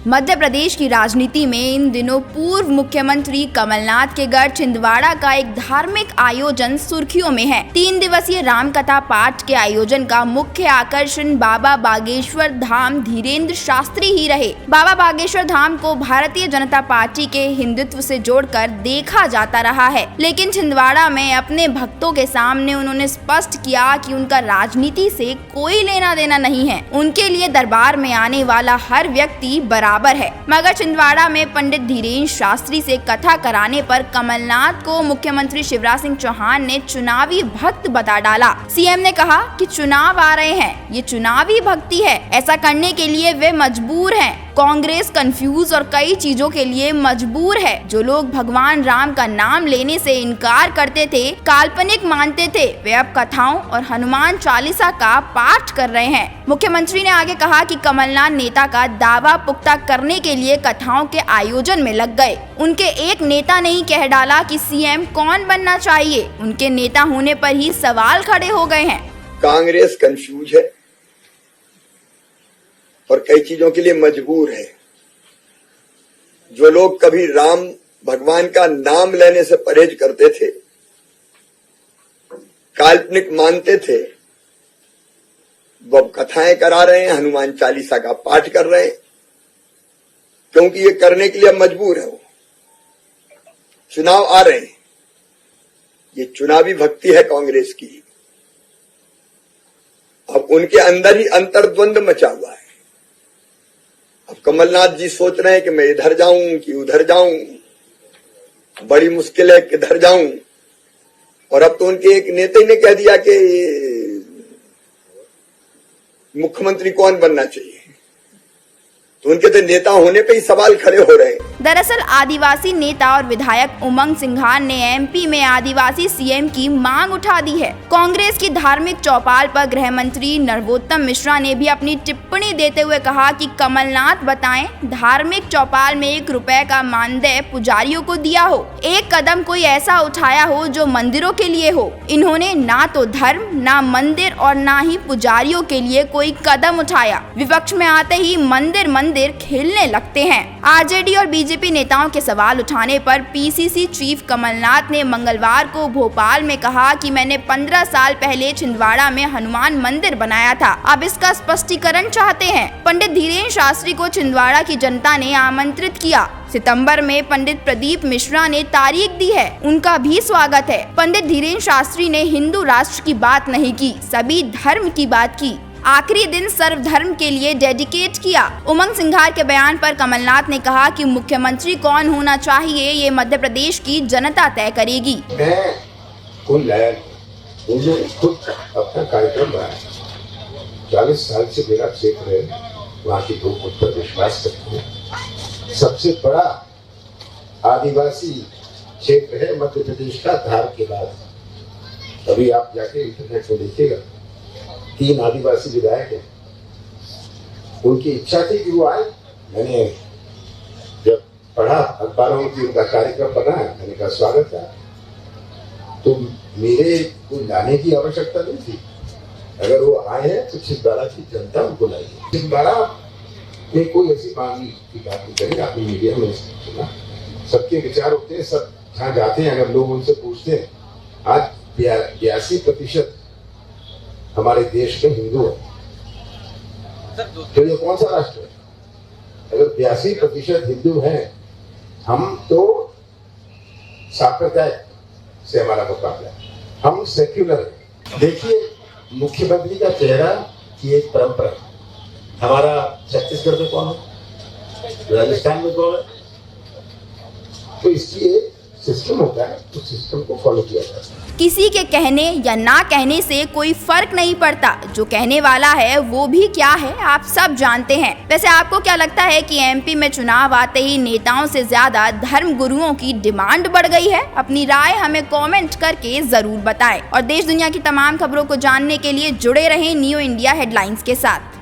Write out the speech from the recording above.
मध्य प्रदेश की राजनीति में इन दिनों पूर्व मुख्यमंत्री कमलनाथ के गढ़ छिंदवाड़ा का एक धार्मिक आयोजन सुर्खियों में है। 3 दिवसीय रामकथा पाठ के आयोजन का मुख्य आकर्षण बाबा बागेश्वर धाम धीरेन्द्र शास्त्री ही रहे। बाबा बागेश्वर धाम को भारतीय जनता पार्टी के हिंदुत्व से जोड़कर देखा जाता रहा है, लेकिन छिंदवाड़ा में अपने भक्तों के सामने उन्होंने स्पष्ट किया कि उनका राजनीति से कोई लेना देना नहीं है। उनके लिए दरबार में आने वाला हर व्यक्ति बराबर है। मगर छिंदवाड़ा में पंडित धीरेन्द्र शास्त्री से कथा कराने पर कमलनाथ को मुख्यमंत्री शिवराज सिंह चौहान ने चुनावी भक्त बता डाला। सीएम ने कहा कि चुनाव आ रहे हैं, ये चुनावी भक्ति है, ऐसा करने के लिए वे मजबूर हैं। कांग्रेस कंफ्यूज और कई चीजों के लिए मजबूर है। जो लोग भगवान राम का नाम लेने से इनकार करते थे, काल्पनिक मानते थे, वे अब कथाओं और हनुमान चालीसा का पाठ कर रहे हैं। मुख्यमंत्री ने आगे कहा कि कमलनाथ नेता का दावा पुख्ता करने के लिए कथाओं के आयोजन में लग गए। उनके एक नेता ने ही कह डाला कि सीएम कौन बनना चाहिए। उनके नेता होने पर ही सवाल खड़े हो गए हैं। कांग्रेस कंफ्यूज है और कई चीजों के लिए मजबूर है। जो लोग कभी राम भगवान का नाम लेने से परहेज करते थे, काल्पनिक मानते थे, वो कथाएं करा रहे हैं, हनुमान चालीसा का पाठ कर रहे हैं, क्योंकि ये करने के लिए मजबूर है। वो चुनाव आ रहे हैं, ये चुनावी भक्ति है कांग्रेस की। अब उनके अंदर ही अंतर्द्वंद मचा हुआ है। अब कमलनाथ जी सोच रहे हैं कि मैं इधर जाऊं कि उधर जाऊं, बड़ी मुश्किल है किधर जाऊं। और अब तो उनके एक नेता ही ने कह दिया कि मुख्यमंत्री कौन बनना चाहिए, तो उनके तो नेता होने पे ही सवाल खड़े हो रहे हैं। दरअसल आदिवासी नेता और विधायक उमंग सिंघार ने एमपी में आदिवासी सीएम की मांग उठा दी है। कांग्रेस की धार्मिक चौपाल पर गृह मंत्री नरोत्तम मिश्रा ने भी अपनी टिप्पणी देते हुए कहा कि कमलनाथ बताएं, धार्मिक चौपाल में 1 रुपए का मानदेय पुजारियों को दिया हो, एक कदम कोई ऐसा उठाया हो जो मंदिरों के लिए हो। इन्होंने ना तो धर्म, ना मंदिर और ना ही पुजारियों के लिए कोई कदम उठाया। विपक्ष में आते ही मंदिर खेलने लगते हैं। आरजेडी और बीजेपी नेताओं के सवाल उठाने पर पीसीसी चीफ कमलनाथ ने मंगलवार को भोपाल में कहा कि मैंने 15 साल पहले छिंदवाड़ा में हनुमान मंदिर बनाया था, अब इसका स्पष्टीकरण चाहते हैं। पंडित धीरेन्द्र शास्त्री को छिंदवाड़ा की जनता ने आमंत्रित किया। सितंबर में पंडित प्रदीप मिश्रा ने तारीख दी है, उनका भी स्वागत है। पंडित धीरेन्द्र शास्त्री ने हिंदू राष्ट्र की बात नहीं की, सभी धर्म की बात की। आखिरी दिन सर्वधर्म के लिए डेडिकेट किया। उमंग सिंघार के बयान पर कमलनाथ ने कहा कि मुख्यमंत्री कौन होना चाहिए ये मध्य प्रदेश की जनता तय करेगी। मैं खुद अपना कार्यक्रम बनाया, 40 साल से मेरा क्षेत्र है, वहाँ की लोग मुझ पर विश्वास करते हैं। सबसे बड़ा आदिवासी क्षेत्र है मध्य प्रदेश का, धार के बाद। अभी आप जाके इंटरनेट में देखिएगा, 3 आदिवासी विधायक हैं। उनकी इच्छा थी कि वो आए। मैंने जब पढ़ा अखबारों में उनका कार्यक्रम बना, मैंने कहा स्वागत है। तो मेरे को लाने की आवश्यकता नहीं थी। अगर वो आए हैं तो छिंदवाड़ा की जनता उनको लाएगी। छिंदवाड़ा में कोई ऐसी मांग की बात नहीं करें, आपने मीडिया में सुना। सबके विचार होते हैं, सब जहाँ जाते हैं अगर लोग उनसे पूछते हैं, आज 82% हमारे देश में हिंदू है। तो ये कौन सा राष्ट्र है? अगर 82% हिंदू हैं, हम तो सांप्रदायिक से हमारा मुकाबला है, हम सेक्युलर है। देखिए, मुख्यमंत्री का चेहरा की एक परंपरा। हमारा छत्तीसगढ़ में कौन है, राजस्थान में कौन है, तो इसकी एक सिस्टम होता है, तो सिस्टम को फॉलो किया जाता है। किसी के कहने या ना कहने से कोई फर्क नहीं पड़ता, जो कहने वाला है वो भी क्या है आप सब जानते हैं। वैसे आपको क्या लगता है कि एमपी में चुनाव आते ही नेताओं से ज्यादा धर्म गुरुओं की डिमांड बढ़ गई है? अपनी राय हमें कमेंट करके जरूर बताएं और देश दुनिया की तमाम खबरों को जानने के लिए जुड़े रहें न्यू इंडिया हेडलाइंस के साथ।